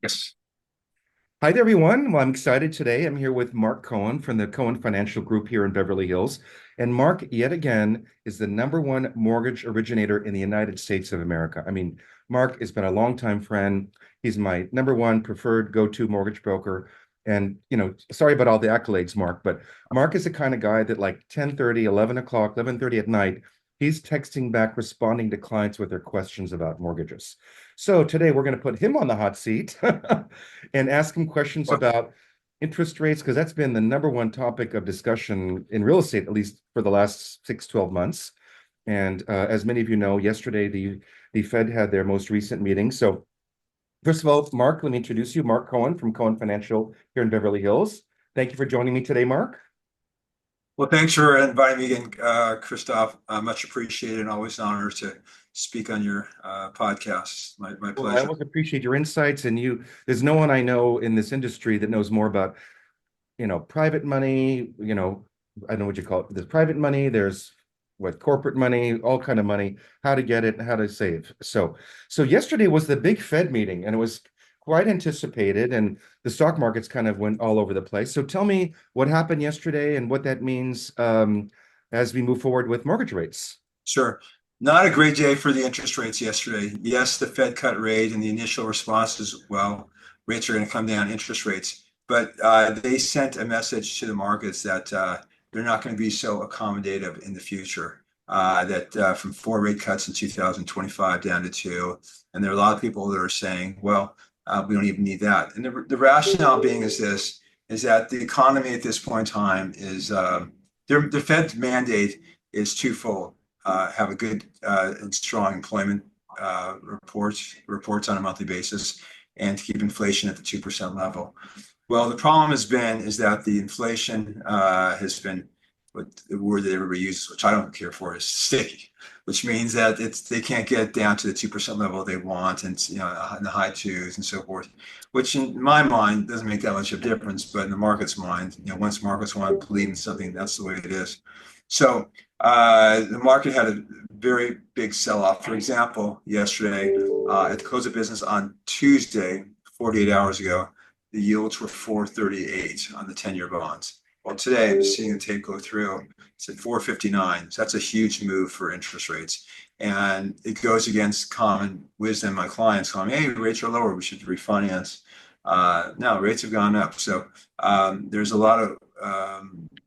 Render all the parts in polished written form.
Yes. Hi there, everyone. Well, I'm excited today. I'm here with Mark Cohen from the Cohen Financial Group here in Beverly Hills. And Mark, yet again, is the number one mortgage originator in the United States of America. I mean, Mark has been a longtime friend. He's my number one preferred go-to mortgage broker. And, sorry about all the accolades, Mark, but Mark is the kind of guy that like 10:30, 11 o'clock, 11:30 at night, he's texting back, responding to clients with their questions about mortgages. So today we're going to put him on the hot seat and ask him questions Well, about interest rates, because that's been the number one topic of discussion in real estate, at least for the last 6, 12 months. And as many of you know, yesterday the Fed had their most recent meeting. So first of all, Mark, let me introduce you, Mark Cohen from Cohen Financial here in Beverly Hills. Thank you for joining me today, Mark. thanks for inviting me again, Christophe. Much appreciated and always an honor to speak on your podcast. My Well, I pleasure. always appreciate your insights, and there's no one I know in this industry that knows more about private money, I know what you call it. There's private money, there's what corporate money, all kind of money, how to get it, and how to save. So yesterday was the big Fed meeting, and it was quite anticipated, and the stock markets kind of went all over the place. So tell me what happened yesterday and what that means as we move forward with mortgage rates. Sure. Not a great day for the interest rates yesterday. Yes, the Fed cut rate and the initial response is, well, rates are going to come down, interest rates. But they sent a message to the markets that they're not going to be so accommodative in the future. That from four rate cuts in 2025 down to two. And there are a lot of people that are saying, well, we don't even need that. And the rationale being is this, is that the economy at this point in time is, the Fed's mandate is twofold. Have a good and strong employment reports on a monthly basis, and to keep inflation at the 2% level. Well, the problem has been is that the inflation has been, what the word that everybody uses, which I don't care for, is sticky, which means that they can't get down to the 2% level they want, and in the high twos and so forth, which in my mind doesn't make that much of a difference, but in the market's mind, once markets want to believe in something, that's the way it is. So the market had a very big sell-off. For example, yesterday at the close of business on Tuesday, 48 hours ago, the yields were 438 on the 10-year bonds. Well, today I'm seeing the tape go through. It's at 459. So that's a huge move for interest rates. And it goes against common wisdom. My clients tell me, hey, rates are lower, we should refinance. No, rates have gone up. So there's a lot of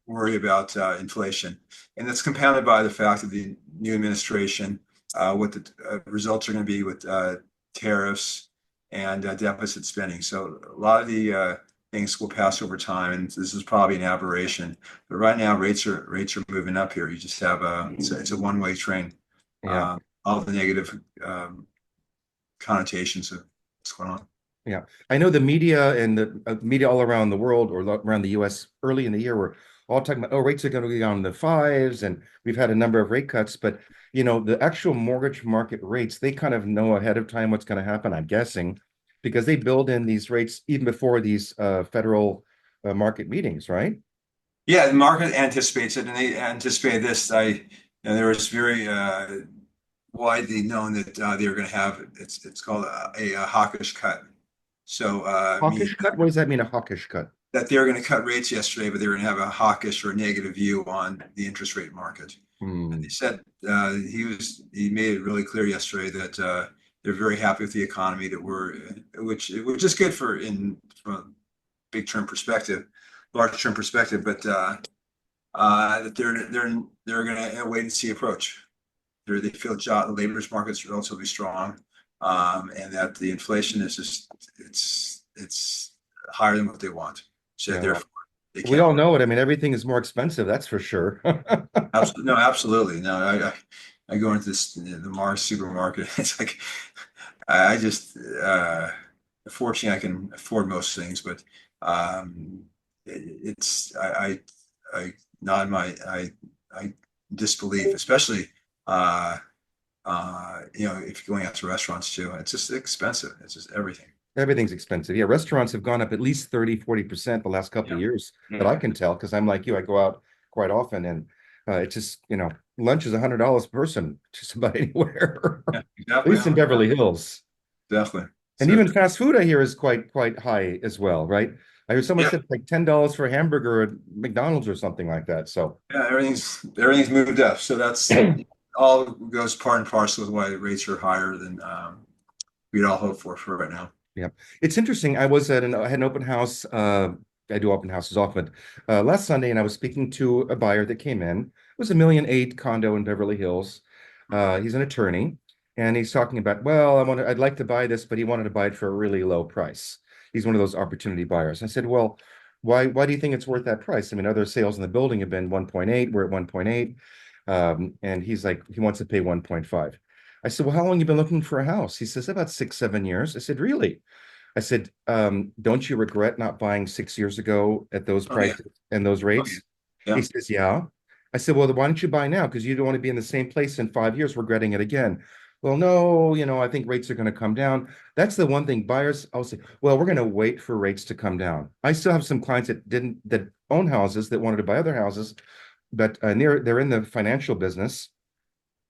worry about inflation. And that's compounded by the fact that the new administration, what the results are going to be with tariffs and deficit spending. So a lot of the things will pass over time, and this is probably an aberration. But right now, rates are moving up here. You just have it's a one-way train. Yeah. All the negative connotations of what's going on. Yeah, I know the media and the media all around the world or around the U.S. early in the year were all talking about, oh, rates are going to be on the fives, and we've had a number of rate cuts. But the actual mortgage market rates, they kind of know ahead of time what's going to happen, I'm guessing, because they build in these rates even before these federal market meetings, right? Yeah, the market anticipates it, and they anticipate this. There was very widely known that they were going to have it's called a hawkish cut. So mean Hawkish cut? What does that mean, a hawkish cut? that they were going to cut rates yesterday, but they were going to have a hawkish or a negative view on the interest rate market. And Hmm. they said he made it really clear yesterday that they're very happy with the economy that which is good from a big term perspective, large term perspective, but that they're going to wait and see approach. They feel the labor market's relatively strong, and that the inflation is just it's higher than what they want. So Yeah, well, therefore, they we can't. all know it. I mean, everything is more expensive, that's for sure. Absolutely, no, absolutely, no. I go into the Mars supermarket. It's like I just fortunately I can afford most things, but it's I nod my I disbelief, especially uh, if you're going out to restaurants too. It's just expensive. It's just everything. Everything's expensive. Yeah, restaurants have gone up at least 30, 40% the last couple Yeah. of years that Yeah. I can tell, because I'm like you, I go out quite often, and it's just, lunch is $100 a person just about anywhere, Yeah, at exactly. least in Beverly Hills. Definitely. And So even fast food, I hear, is quite high as well, right? I heard someone yeah, said like $10 for a hamburger at McDonald's or something like that. So yeah, everything's moved up. So that's all goes part and parcel with why the rates are higher than we'd all hope for right now. yeah, it's interesting. I had an open house. I do open houses often. Last Sunday, and I was speaking to a buyer that came in. It was a 1.8 million condo in Beverly Hills. He's an attorney, and he's talking about, well, I'd like to buy this, but he wanted to buy it for a really low price. He's one of those opportunity buyers. I said, well, why do you think it's worth that price? I mean, other sales in the building have been 1.8. We're at 1.8. And he's like, he wants to pay 1.5. I said, well, how long you been looking for a house? He says, about 6, 7 years. I said, really? I said, don't you regret not buying 6 years ago at those Oh yeah, prices and those oh yeah, rates? He yeah. says, yeah. I said, well, then why don't you buy now? Because you don't want to be in the same place in 5 years regretting it again. Well, no, I think rates are going to come down. That's the one thing buyers, I'll say, well, we're going to wait for rates to come down. I still have some clients that own houses that wanted to buy other houses, but they're in the financial business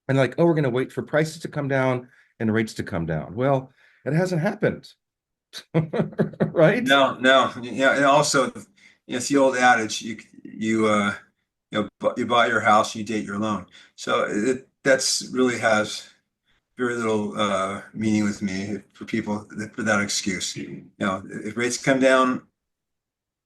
and like, oh, we're going to wait for prices to come down and rates to come down. Well, it hasn't happened. Right? No, no, yeah, and also, it's the old adage: you buy your house, you date your loan. So that's really has very little meaning with me for people for that excuse. If rates come down,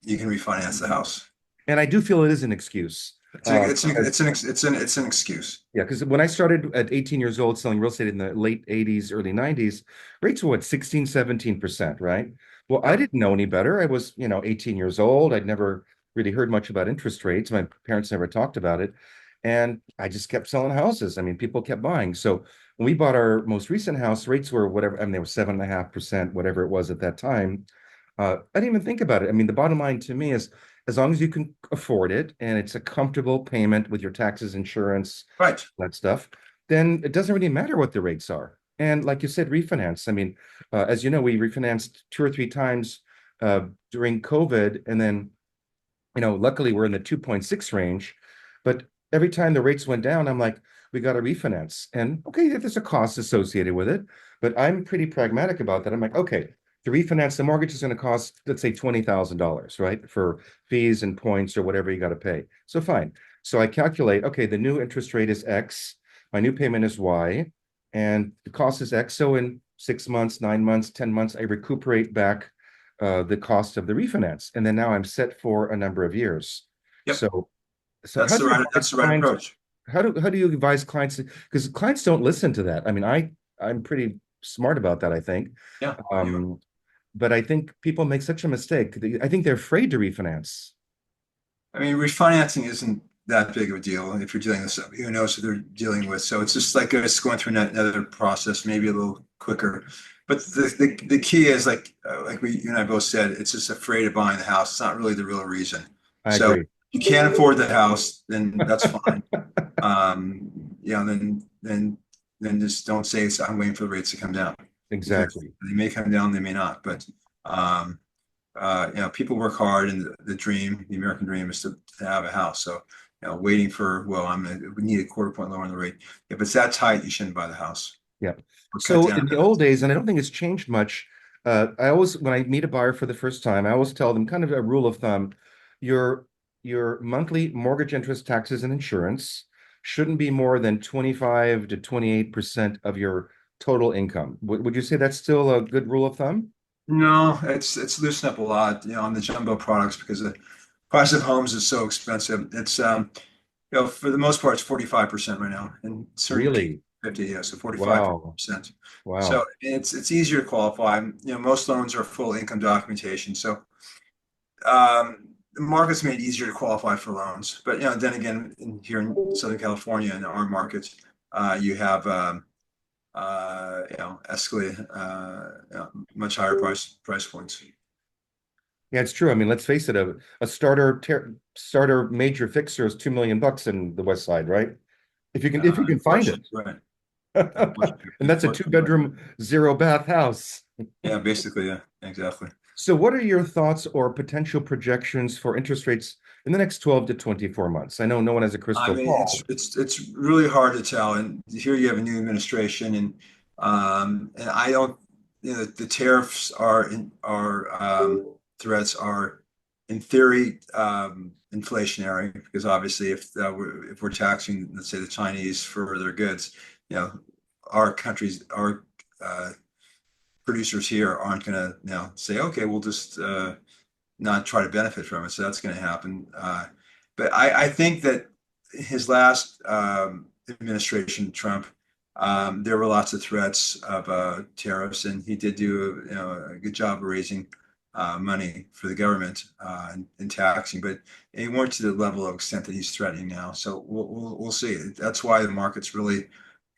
you can refinance the house. And I do feel it is an excuse. Because It's an excuse. yeah, because when I started at 18 years old selling real estate in the late 80s, early 90s, rates were what, 16, 17%, right? Well, I Yep. didn't know any better. I was, 18 years old. I'd never really heard much about interest rates. My parents never talked about it. And I just kept selling houses. I mean, people kept buying. So when we bought our most recent house, rates were whatever, I mean, they were 7.5%, whatever it was at that time. I didn't even think about it. I mean, the bottom line to me is as long as you can afford it and it's a comfortable payment with your taxes, insurance, Right. that stuff, then it doesn't really matter what the rates are. And like you said, refinance. I mean, as you know, we refinanced 2 or 3 times during COVID, and then luckily we're in the 2.6 range. But every time the rates went down, I'm like, we got to refinance. And okay, there's a cost associated with it, but I'm pretty pragmatic about that. I'm like, okay, to refinance the mortgage is going to cost, let's say, $20,000, right? For fees and points or whatever you got to pay. So fine. So I calculate, okay, the new interest rate is X, my new payment is Y, and the cost is X. So in 6 months, 9 months, 10 months, I recuperate back the cost of the refinance. And then now I'm set for a number of years. Yep. So, so how do you advise That's the right clients? approach. How do you advise clients? Because clients don't listen to that. I mean, I'm pretty smart about that, I think. Yeah. You are. Um, but I think people make such a mistake. I think they're afraid to refinance. I mean, refinancing isn't that big of a deal if you're dealing with somebody who knows what they're dealing with. So it's just like it's going through another process, maybe a little quicker. But the key is like you and I both said, it's just afraid of buying the house. It's not really the real reason. I So if agree. you can't afford the house, then that's fine. Then just don't say I'm waiting for the rates to come down because Exactly. they may come down, they may not. But um, people work hard, and the dream, the American dream, is to have a house. So, waiting for, well, we need a quarter point lower on the rate. If it's that tight, you shouldn't buy the house Yeah. or cut So down. in the old days, and I don't think it's changed much, when I meet a buyer for the first time, I always tell them kind of a rule of thumb, your your monthly mortgage interest, taxes, and insurance shouldn't be more than 25 to 28% of your total income. Would you say that's still a good rule of thumb? No, it's loosened up a lot, on the jumbo products because the price of homes is so expensive. It's for the most part, it's 45% right now, and certain cases, Really? 50, yeah, so 45 Wow. percent. So Wow. it's easier to qualify. Most loans are full income documentation, so the market's made it easier to qualify for loans. But then again, here in Southern California, in our markets, you have escalated much higher price points. Yeah, it's true. I mean, let's face it, a starter major fixer is 2 million bucks in the West Side, right? If you can find it. Unfortunately, right. And that's a two Unfortunately, right. bedroom, zero bath house. Yeah, basically, yeah, exactly. So what are your thoughts or potential projections for interest rates in the next 12 to 24 months? I know no one has a I crystal mean, ball. it's really hard to tell. And here you have a new administration, and I don't. the tariffs threats are in theory inflationary, because obviously if we're taxing, let's say, the Chinese for their goods, our producers here aren't going to now say, okay, we'll just not try to benefit from it. So that's going to happen. But I think that his last administration, Trump, there were lots of threats of tariffs, and he did do a good job of raising money for the government and taxing, but he weren't to the level of extent that he's threatening now. So we'll see. That's why the market's really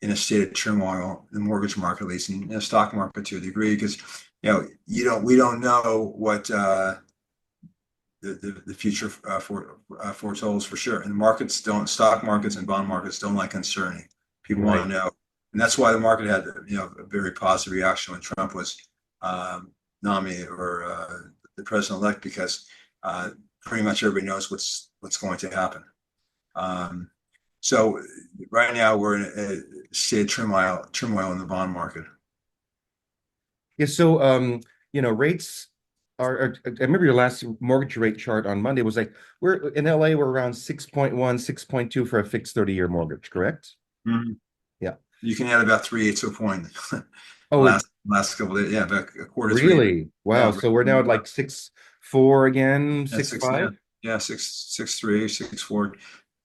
in a state of turmoil, the mortgage market at least, and the stock market to a degree, because we don't know what the future foretells for sure. And stock markets and bond markets don't like uncertainty. People want to know, and that's why the market had a very positive reaction when Trump was nominated or the president-elect, because pretty much everybody knows what's going to happen. So right now we're in a state of turmoil in the bond market. Yeah. So rates are. I remember your last mortgage rate chart on Monday was like we're in LA. We're around 6.1, 6.2 for a fixed 30-year mortgage, correct? Mm-hmm. Yeah. You can add about 3/8 of a point. Oh, last couple of days, yeah, about a quarter. really? Wow. Yeah, So we're now at like 6.4 again, yeah, 6.5? yeah, 6.3, 6.4,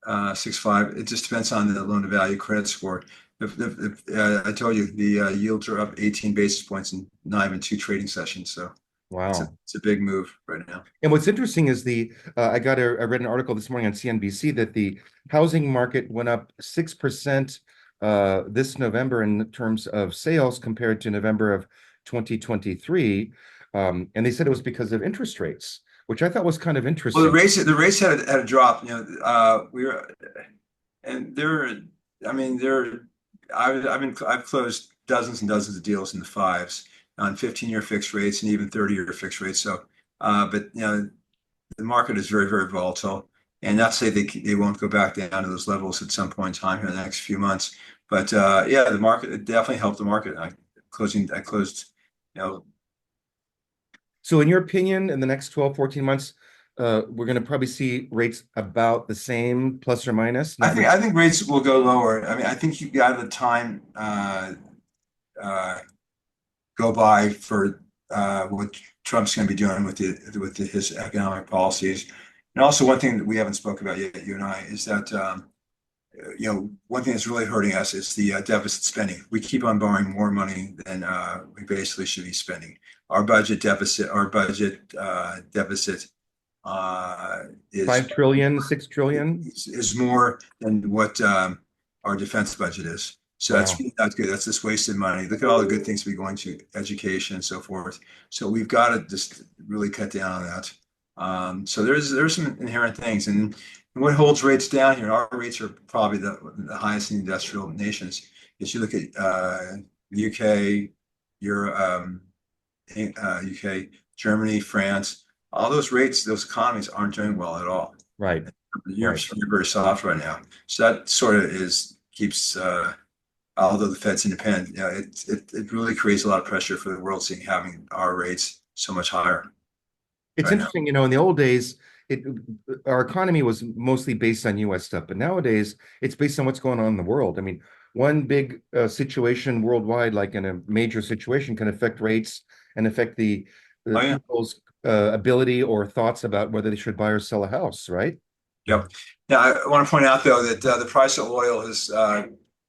6.5. It just depends on the loan to value credit score. I told you the yields are up 18 basis points in not even 2 trading sessions. So Wow. it's a big move right now. And what's interesting is I read an article this morning on CNBC that the housing market went up 6% this November in terms of sales compared to November of 2023. And they said it was because of interest rates, which I thought was kind of Well, interesting. the rates had a drop. We were, and there. I mean, there. I've closed dozens and dozens of deals in the fives on 15-year fixed rates and even 30-year fixed rates. So, but the market is very, very volatile, and not to say they won't go back down to those levels at some point in time here in the next few months. But yeah, the market, it definitely helped the market. I closed, you know, So in your opinion, in the next 12, 14 months, we're going to probably see rates about the same, plus or minus, not much. I think rates will go lower. I mean, I think you got the time uh, go by for what Trump's going to be doing with his economic policies. And also, one thing that we haven't spoke about yet, you and I, is that one thing that's really hurting us is the deficit spending. We keep on borrowing more money than we basically should be spending. Our budget deficit is 5 trillion, 6 trillion. is more than what our defense budget is. So that's Wow. really not good. That's just wasted money. Look at all the good things we going to education and so forth. So we've got to just really cut down on that. So there's some inherent things, and what holds rates down here. Our rates are probably the highest in the industrial nations. If you look at UK, Europe, UK, Germany, France, all those rates, those economies aren't doing well at all. Right. Europe's very soft right now. So that sort of keeps although the Fed's independent, it really creates a lot of pressure for the world seeing having our rates so much higher It's right now. interesting, in the old days, it our economy was mostly based on US stuff, but nowadays it's based on what's going on in the world. I mean, one big situation worldwide, like in a major situation, can affect rates and affect the Oh yeah. people's ability or thoughts about whether they should buy or sell a house, right? Yep. Now I want to point out though that the price of oil has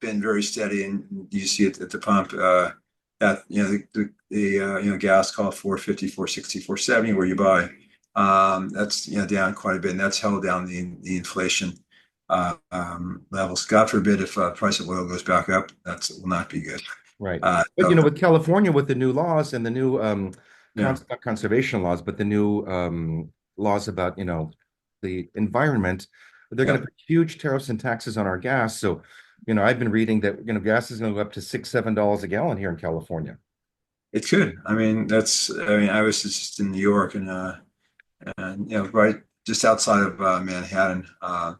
been very steady, and you see it at the pump. That the gas called 450, 460, 470 where you buy. That's down quite a bit, and that's held down the inflation levels. God forbid if price of oil goes back up, that will not be good. Right. But So with California, with the new laws and the new yeah, not conservation laws, but the new laws about, the environment, they're going yeah, to put huge tariffs and taxes on our gas. So, I've been reading that, gas is going to go up to $6, $7 a gallon here in California. it could. I mean, I mean, I was just in New York and right just outside of Manhattan, right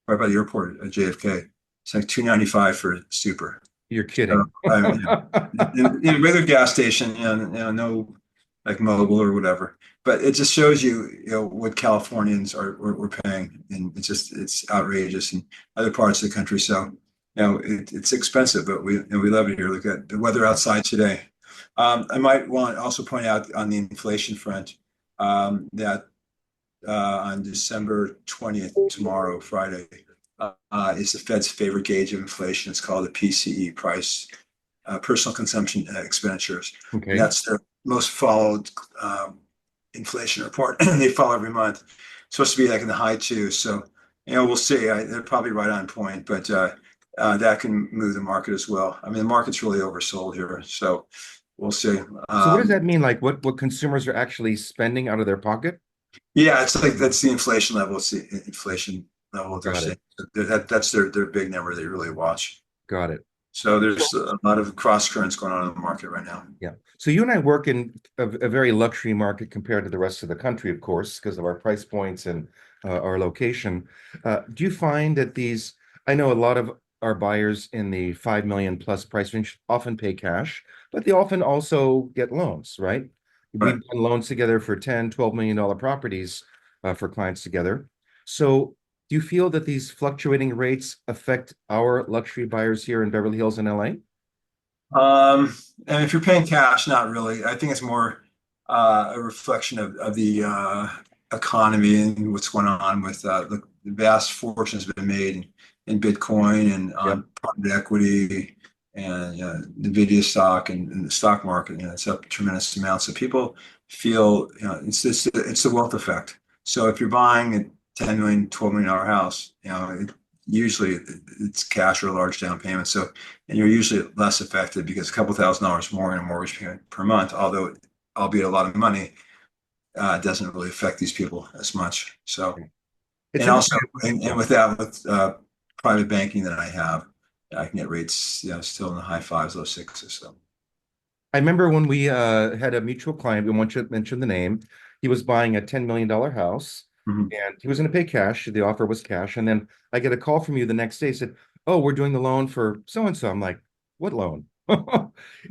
by the airport at JFK. It's like 295 for super. You're So, kidding. in a regular gas station, no like mobile or whatever. But it just shows you, what Californians are paying, and it's outrageous in other parts of the country. So, it's expensive, but we love it here. Look at the weather outside today. I might want to also point out on the inflation front, that on December 20th, tomorrow, Friday, is the Fed's favorite gauge of inflation. It's called the PCE price, personal consumption expenditures. And Okay. that's their most followed inflation report. They follow every month. It's supposed to be like in the high two. So, we'll see. They're probably right on point, but that can move the market as well. I mean, the market's really oversold here. So we'll see. So what does that mean? Like what consumers are actually spending out of their pocket? Yeah, it's like that's the inflation level. It's the inflation level they're Got it. saying. That's their big number they really watch. Got it. So there's a lot of cross currents going on in the market right now. Yeah. So you and I work in a very luxury market compared to the rest of the country, of course, because of our price points and our location. Do you find that I know a lot of our buyers in the 5 million plus price range often pay cash, but they often also get loans, right? We've Right. done loans together for 10, $12 million properties for clients together. So do you feel that these fluctuating rates affect our luxury buyers here in Beverly Hills and LA? And if you're paying cash, not really. I think it's more a reflection of the economy and what's going on with the vast fortunes been made in Bitcoin and Yep. on private equity and Nvidia stock and the stock market. It's up tremendous amounts. So people feel, it's the wealth effect. So if you're buying a 10 million, $12 million house, usually it's cash or a large down payment. So, and you're usually less affected because a couple $1,000s more in a mortgage payment per month, although albeit a lot of money, doesn't really affect these people as much. So, It's and also, interesting. and Yeah. with that, with private banking that I have, I can get rates, still in the high fives, low sixes. So, I remember when we had a mutual client, we want to mention the name. He was buying a $10 million house mhm. and he was going to pay cash. The offer was cash. And then I get a call from you the next day, said, "Oh, we're doing the loan for so and so." I'm like, "What loan?" He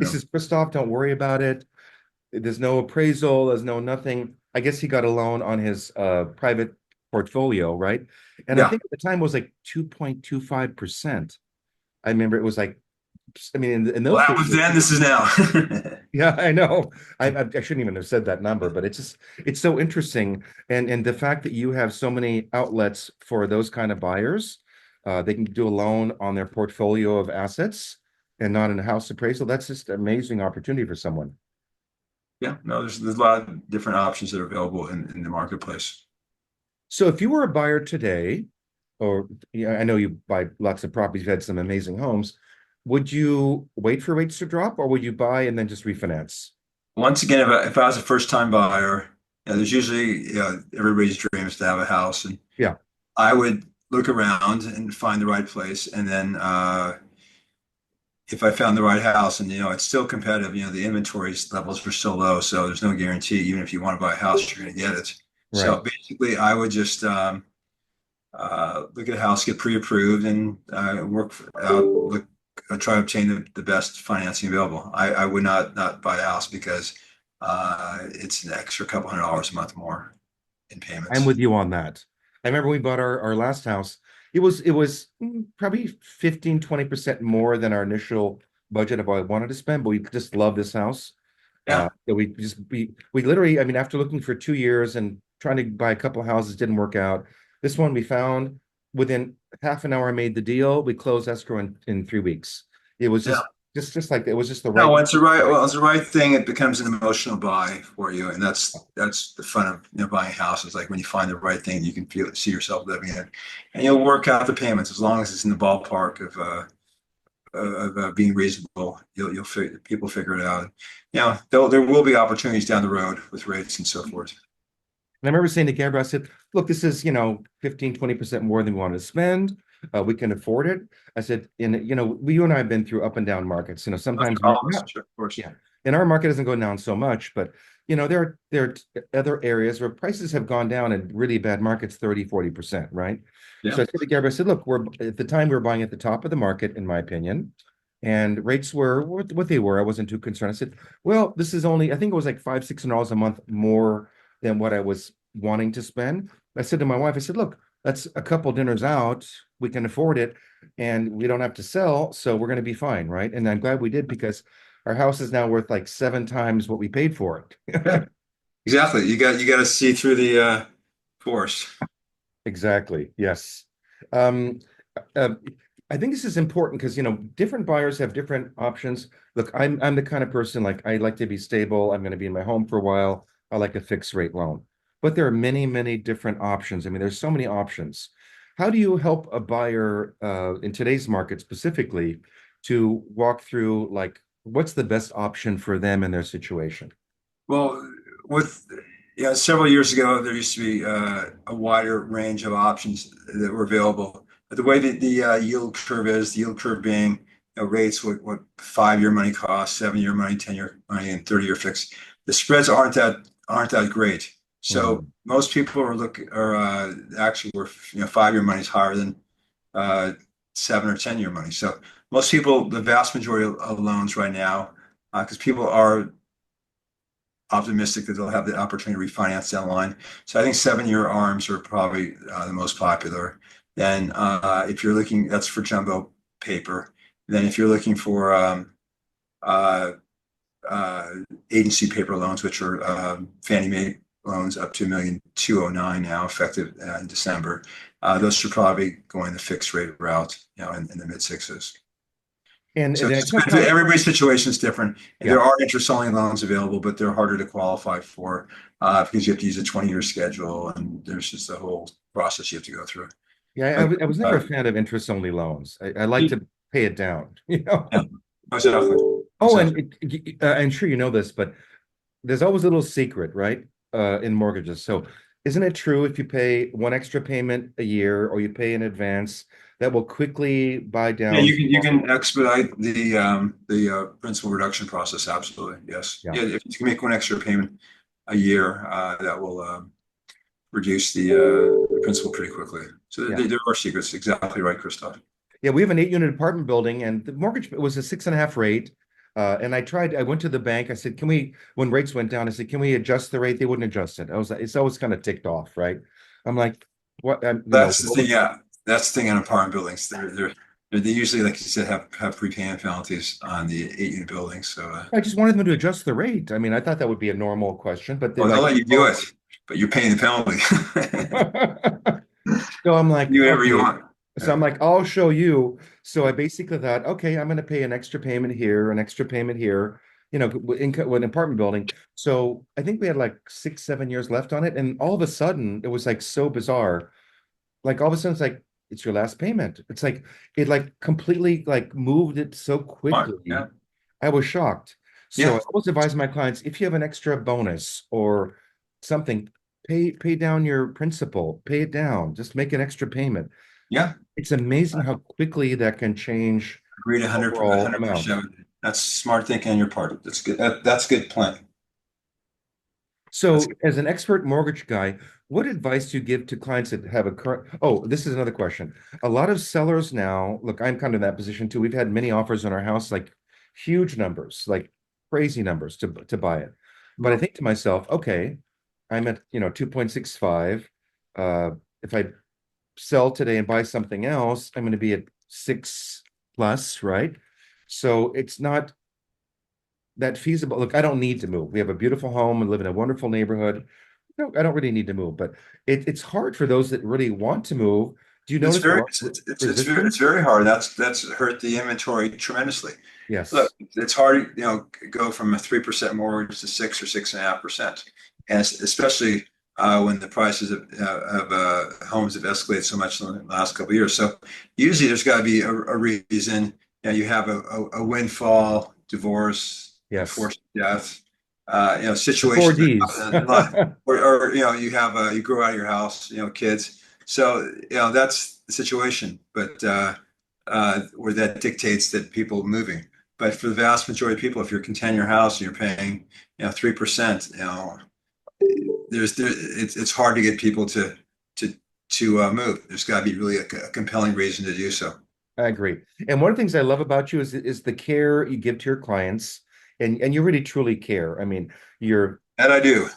Yeah, says, "Christophe, don't worry about it. There's no appraisal, there's no nothing." I guess he got a loan on his private portfolio, right? And I yeah. think at the time it was like 2.25%. I remember it was like, I mean, in Well, those that days, was then. This is now. yeah, I know. I shouldn't even have said that number, but it's so interesting. And the fact that you have so many outlets for those kind of buyers, they can do a loan on their portfolio of assets and not in a house appraisal. That's just an amazing opportunity for someone. Yeah, no, there's a lot of different options that are available in the marketplace. So if you were a buyer today, or yeah, I know you buy lots of properties, you've had some amazing homes, would you wait for rates to drop or would you buy and then just refinance? Once again, if I was a first time buyer, there's usually, everybody's dream is to have a house, and Yeah, I would look around and find the right place, and then if I found the right house, and it's still competitive, the inventory levels are still low, so there's no guarantee. Even if you want to buy a house, you're going to get it. right. So basically, I would just look at a house, get pre-approved, and work out, try to obtain the best financing available. I would not buy a house because it's an extra couple $100 a month more in I'm payments. with you on that. I remember we bought our last house. It was probably 15-20% more than our initial budget of what I wanted to spend, but we just love this house. Yeah, That we literally, I mean, after looking for 2 years and trying to buy a couple of houses, didn't work out. This one we found within half an hour, I made the deal. We closed escrow in 3 weeks. It was yeah. just like it was just the No, right. when it's the right thing, it becomes an emotional buy for you, and that's the fun of buying houses. Like when you find the right thing, you can see yourself living in it, and you'll work out the payments as long as it's in the ballpark of being reasonable. People figure it out. There will be opportunities down the road with rates and so forth. And I remember saying to Gabriel, I said, "Look, this is, 15-20% more than we wanted to spend. We can afford it." I said, and you and I have been through up and down markets. Sometimes Oh, yeah, sure, of course. yeah. And our market doesn't go down so much, but there are other areas where prices have gone down in really bad markets 30-40%, right? Yeah. So I said to Gabriel, I said, "Look, we're at the time we were buying at the top of the market, in my opinion. and rates were what they were. I wasn't too concerned. I said, well, this is only, I think it was like $500-600 a month more than what I was wanting to spend. I said to my wife, I said, look, that's a couple dinners out. We can afford it and we don't have to sell. So we're going to be fine. Right. And I'm glad we did because our house is now worth like 7 times what we paid for Yeah, it. exactly. You got to see through the forest. Exactly. Yes. Um, uh, I think this is important because, different buyers have different options. Look, I'm the kind of person like I like to be stable. I'm going to be in my home for a while. I like a fixed rate loan. But there are many, many different options. I mean, there's so many options. How do you help a buyer in today's market specifically to walk through like what's the best option for them in their situation? Well, with several years ago, there used to be a wider range of options that were available. But the way that the yield curve is, the yield curve being rates, what 5-year money costs, 7-year money, 10-year money, and 30-year fixed. The spreads aren't that great. So Mhm. most people are actually were 5-year money is higher than uh, 7 or 10-year money. So most people, the vast majority of loans right now, because people are optimistic that they'll have the opportunity to refinance down the line. So I think 7-year ARMs are probably the most popular. Then if you're looking, that's for jumbo paper. Then if you're looking for uh, uh, agency paper loans, which are Fannie Mae loans up to 1,209,000 now, effective in December, those should probably go in the fixed rate route, in the mid sixes. And So then it I just tell depends. clients, Everybody's situation is different. And yeah. there are interest-only loans available, but they're harder to qualify for because you have to use a 20-year schedule, and there's just a whole process you have to go through. Yeah, I, But was I was never a fan of interest-only loans. I like yeah, to pay it down, you know? exactly, Oh, and exactly. I'm sure you know this, but there's always a little secret, right? In mortgages. So isn't it true if you pay one extra payment a year or you pay in advance, that will quickly buy Yeah, down? you can expedite the principal reduction process. Absolutely, yes. Yeah. Yeah, if you can make one extra payment a year, that will reduce the principal pretty quickly. So Yeah. there are secrets. Exactly right, Christophe. Yeah, we have an 8-unit apartment building, and the mortgage was a 6.5 rate. And I went to the bank. I said, can we, when rates went down, I said, can we adjust the rate? They wouldn't adjust it. I was like, it's always kind of ticked off, right? I'm like, what, That's the thing. Yeah, that's the thing on apartment buildings. They usually, like you said, have prepayment penalties on the 8-unit buildings. So, I just wanted them to adjust the rate. I mean, I thought that would be a normal question, but they're well, they'll like, let you do oh. it, but you're paying the penalty. So I'm like, Do whatever you okay. want. So Yeah. I'm like, I'll show you. So I basically thought, okay, I'm going to pay an extra payment here, an extra payment here, with an apartment building. So I think we had like 6, 7 years left on it. And all of a sudden, it was like so bizarre. Like all of a sudden, it's like, it's your last payment. It's like, it like completely like moved it so Fine. Yeah. quickly. I was shocked. So Yeah. I always advise my clients, if you have an extra bonus or something, pay down your principal, pay it down, just make an extra payment. Yeah. It's amazing how quickly that can change Agreed. the overall amount. 100%. That's smart thinking on your part. That's good. That's good planning. That's So, good. as an expert mortgage guy, what advice do you give to clients that have a current? Oh, this is another question. A lot of sellers now, look, I'm kind of in that position too. We've had many offers on our house, like huge numbers, like crazy numbers to buy it. But I think to myself, okay, I'm at 2.65. If I sell today and buy something else, I'm going to be at 6 plus, right? So it's not that feasible. Look, I don't need to move. We have a beautiful home and live in a wonderful neighborhood. No, I don't really need to move, but it's hard for those that really want to move. Do you It's notice a very lot of it's resistance? very hard. That's hurt the inventory tremendously. Look, Yes. it's hard, go from a 3% mortgage to 6 or 6.5%, and especially when the prices of homes have escalated so much in the last couple of years. So usually there's got to be a reason. You have a windfall, divorce, Yes. unfortunate death, The four situations that Ds. happen in life, or you grow out of your house, kids. So that's the situation, but where that dictates that people moving. But for the vast majority of people, if you're content in your house and you're paying 3%, it's hard to get people to move. There's got to be really a compelling reason to do so. I agree. And one of the things I love about you is the care you give to your clients, and you really truly care. I mean, you're And I do.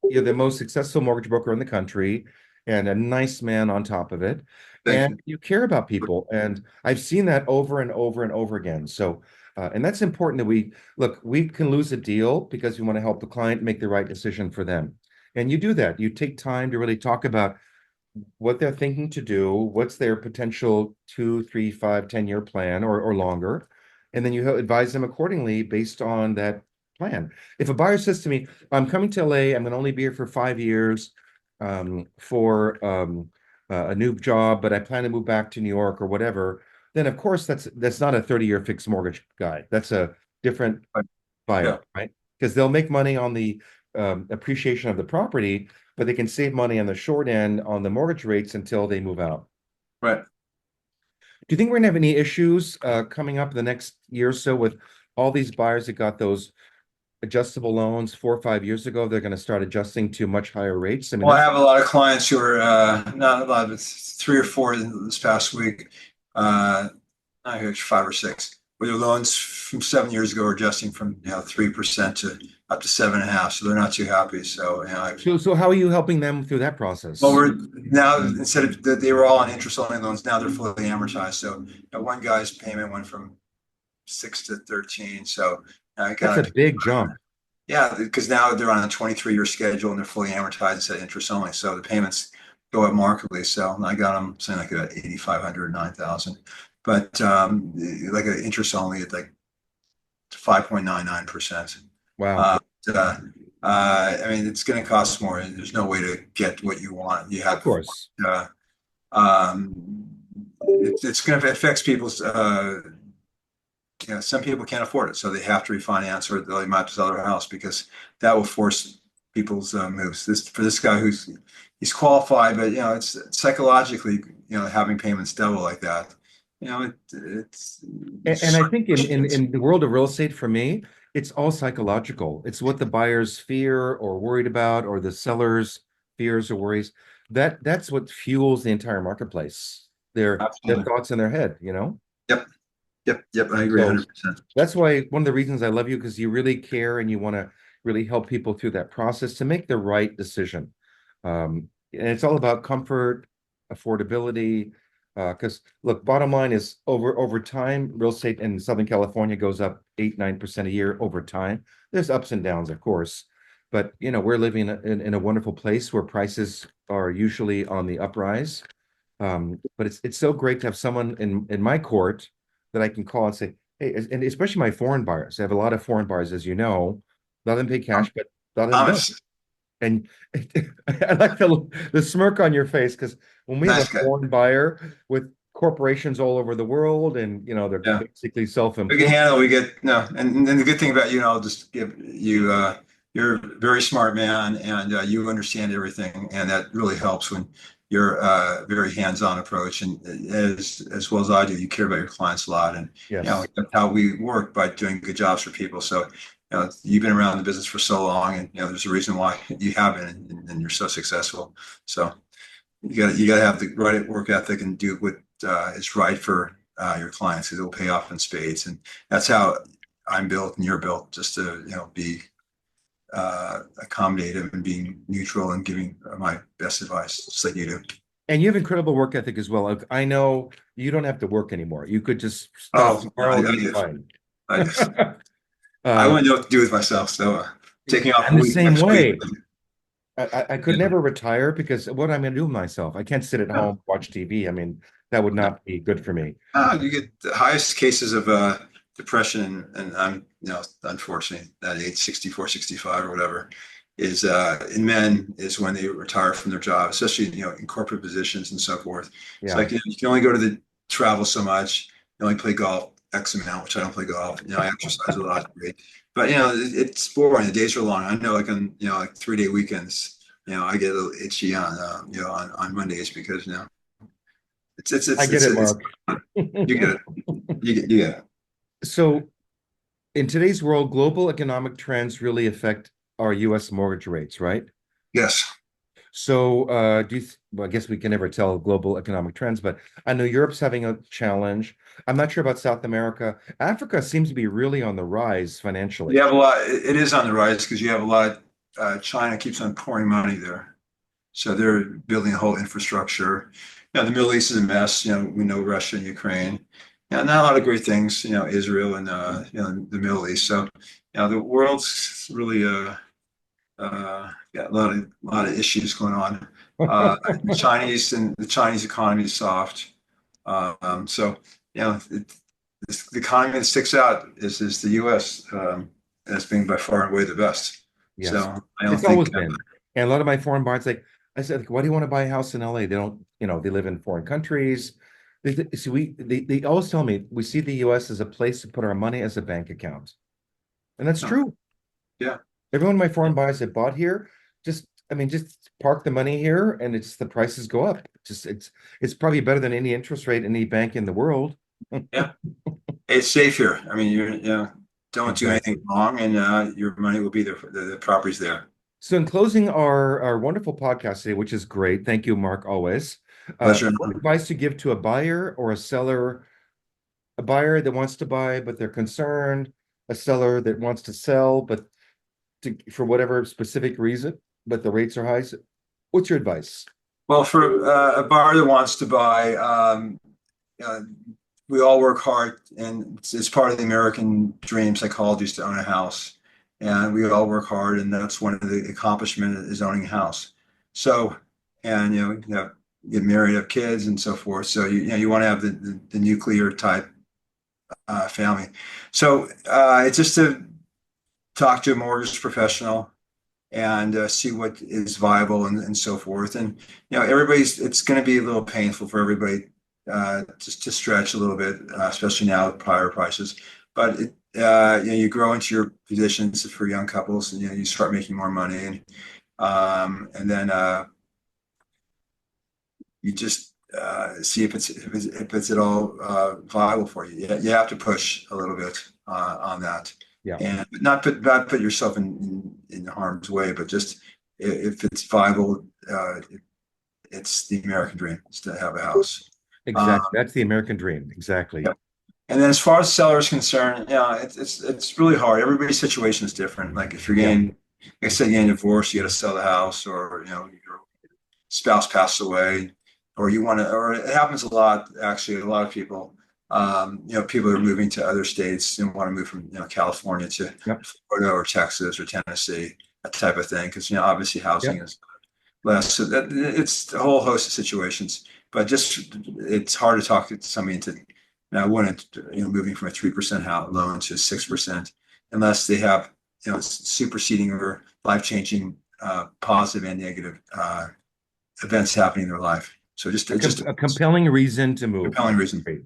you're the most successful mortgage broker in the country and a nice man on top of it. Thank And you. you care about people. And I've seen that over and over and over again. So, and that's important that we look, we can lose a deal because we want to help the client make the right decision for them. And you do that. You take time to really talk about what they're thinking to do, what's their potential 2, 3, 5, 10 year plan or longer, and then you advise them accordingly based on that plan. If a buyer says to me, "I'm coming to LA, I'm going to only be here for 5 years for a new job, but I plan to move back to New York or whatever," then of course that's not a 30-year fixed mortgage guy. That's a different Right. Yeah. buyer, right? Because they'll make money on the appreciation of the property, but they can save money on the short end on the mortgage rates until they move out. Right. Do you think we're gonna have any issues coming up in the next year or so with all these buyers that got those adjustable loans 4 or 5 years ago? They're going to start adjusting to much higher rates. I mean, Well, I that's have a lot of clients who are not a lot, but three or four this past week. I hear 5 or 6. Where their loans from 7 years ago are adjusting from 3% to up to 7.5%. So they're not too happy. So so how are you helping them through that well, process? we're now instead of they were all on interest only loans, now they're fully amortized. So one guy's payment went from 6 to 13. So I That's a got big jump. yeah, because now they're on a 23-year schedule and they're fully amortized instead of interest only. So the payments go up markedly. So I got them saying like about 8,500, 9,000. But like an interest only at like 5.99%. Wow. Uh, uh, I mean, it's going to cost more. There's no way to get what you want. You Of have, course. uh, um, it's going to affect people's some people can't afford it, so they have to refinance or they might sell their house because that will force people's moves. This for this guy he's qualified, but it's psychologically, having payments double like that, And it's I think in the world of real estate, for me, it's all psychological. It's what the buyers fear or worried about, or the sellers' fears or worries. That's what fuels the entire marketplace. Their absolutely. thoughts in their head, you know? Yep, yep. I agree So 100%. that's why one of the reasons I love you, because you really care and you want to really help people through that process to make the right decision. And it's all about comfort, affordability. Because look, bottom line is over time, real estate in Southern California goes up 8, 9% a year over time. There's ups and downs, of course, but we're living in a wonderful place where prices are usually on the uprise. But it's so great to have someone in my court that I can call and say, hey, and especially my foreign buyers. I have a lot of foreign buyers, as you know. A lot of them pay cash, but a lot of them don't. Thomas, And I like the smirk on your face, because when we have a nice guy. foreign buyer with corporations all over the world, and they're Yeah. basically We can self-employed. handle. We get no, and the good thing about I'll just give you. You're a very smart man, and you understand everything, and that really helps when you're very hands-on approach, and as well as I do, you care about your clients a lot, and Yes. that's how we work by doing good jobs for people. So, you've been around the business for so long, and there's a reason why you have been, and you're so successful. So you got to have the right work ethic and do what is right for your clients, because it will pay off in spades. And that's how I'm built and you're built, just to be accommodative and being neutral and giving my best advice, just like you do. And you have incredible work ethic as well. Like, I know you don't have to work anymore. You could just stop Oh, tomorrow and be fine. I, I Uh, wouldn't know what to do with myself. So taking off I'm a the week same next week. way. I could never retire, because what am I going to do with myself? I can't sit at Yeah. home, watch TV. I mean, that would not be good for me. You get the highest cases of depression, and I'm, unfortunately, that age, 64, 65 or whatever, is in men is when they retire from their job, especially, in corporate positions and so forth. It's Yeah, like, you can only go to the travel so much, you only play golf X amount, which I don't play golf. I exercise a lot, great. But, it's boring. The days are long. I know, like on, like 3-day weekends, I get a little itchy on, on Mondays because, I get it, it's Mark. you get it. You get it. So, in today's world, global economic trends really affect our U.S. mortgage rates, right? Yes. So, well, I guess we can never tell global economic trends, but I know Europe's having a challenge. I'm not sure about South America. Africa seems to be really on the rise You financially. have a lot. It is on the rise because you have a lot. China keeps on pouring money there, so they're building a whole infrastructure. The Middle East is a mess. We know Russia and Ukraine. Not a lot of great things. Israel and the Middle East. So, the world's really got a lot of issues going on. The Chinese economy is soft. So, the economy that sticks out is the U.S. As being by far and away the best. Yes, So I don't it's think always been. And a lot of my foreign buyers, like I said, like, why do you want to buy a house in LA? They don't, they live in foreign countries. They always tell me we see the US as a place to put our money as a bank account. And that's no, true. yeah, Everyone my foreign buyers that bought here, just park the money here and it's the prices go up. It's probably better than any interest rate, any bank in the world. yeah. It's safe here. I mean, don't do anything Exactly. wrong, and your money will be there. The property's there. So in closing our wonderful podcast today, which is great. Thank you, Mark, always. Pleasure. What advice to give to a buyer or a buyer that wants to buy, but they're concerned, a seller that wants to sell, but for whatever specific reason, but the rates are high. So what's your advice? Well, for a buyer that wants to buy, uh, we all work hard, and it's part of the American dream psychology is to own a house, and we all work hard, and that's one of the accomplishment is owning a house. So, and you have get married, have kids, and so forth. So you want to have the nuclear type family. So it's just to talk to a mortgage professional and see what is viable and so forth. And it's going to be a little painful for everybody just to stretch a little bit, especially now with prior prices. But you grow into your positions for young couples, and you start making more money, and then you just see if it's at all viable for you. You have to push a little bit on that, Yeah, and not put yourself in harm's way, but just if it's viable, it's the American dream is to have a house. Uh, exactly. That's the American dream. Exactly. yeah. And then as far as seller is concerned, it's really hard. Everybody's situation is different. Like if you're Yeah. getting, like I said, getting divorced, you got to sell the house, or your spouse passed away, or or it happens a lot, actually, a lot of people, people are moving to other states and want to move from, California to Yep. Florida or Texas or Tennessee, that type of thing. Because, obviously housing Yep. is less. So it's a whole host of situations, but just, it's hard to talk to somebody into, I wouldn't, moving from a 3% loan to 6% unless they have, superseding or life-changing, positive and negative, events happening in their life. So just A compelling reason to move. compelling reason. Great.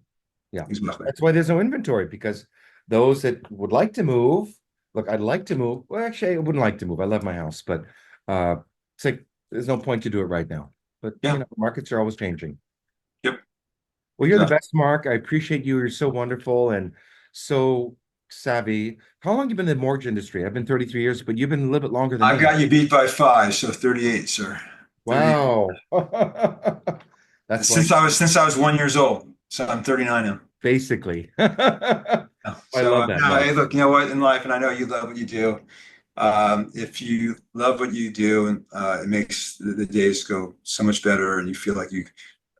Yeah. Exactly. That's why there's no inventory because those that would like to move, look, I'd like to move. Well, actually, I wouldn't like to move. I love my house, but uh, it's like there's no point to do it right now. But Yeah. markets are always changing. Yep. Well, you're the Exactly. best, Mark. I appreciate you. You're so wonderful and so savvy. How long you been in the mortgage industry? I've been 33 years, but you've been a little bit longer than I've me. got you beat by 5, so 38, sir. 38. Wow. That's like Since I was 1 years old. So I'm 39 now. basically. I So love that, no, Mark. hey, look, you know what, in life, and I know you love what you do. If you love what you do, and it makes the days go so much better, and you feel like you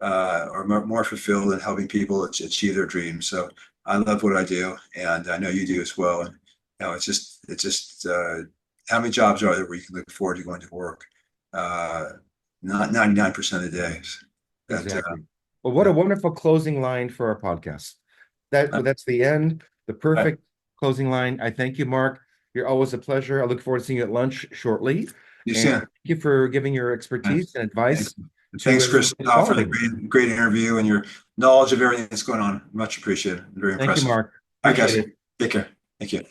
are more fulfilled in helping people achieve their dreams. So I love what I do, and I know you do as well. And it's just how many jobs are there where you can look forward to going to work? Uh, Not 99% of the days. That Exactly. Well, what a yeah. wonderful closing line for our podcast. That's the end, the Right. perfect closing line. I thank you, Mark. You're always a pleasure. I look forward to seeing you at lunch shortly. You And soon. thank you for giving your Right. expertise and Thanks. advice to Thanks, everyone Chris, who's for the following. great interview and your knowledge of everything that's going on. Much appreciated. Very Thank you, impressive. Mark. All right, Appreciate guys. it. Take care. Thank you.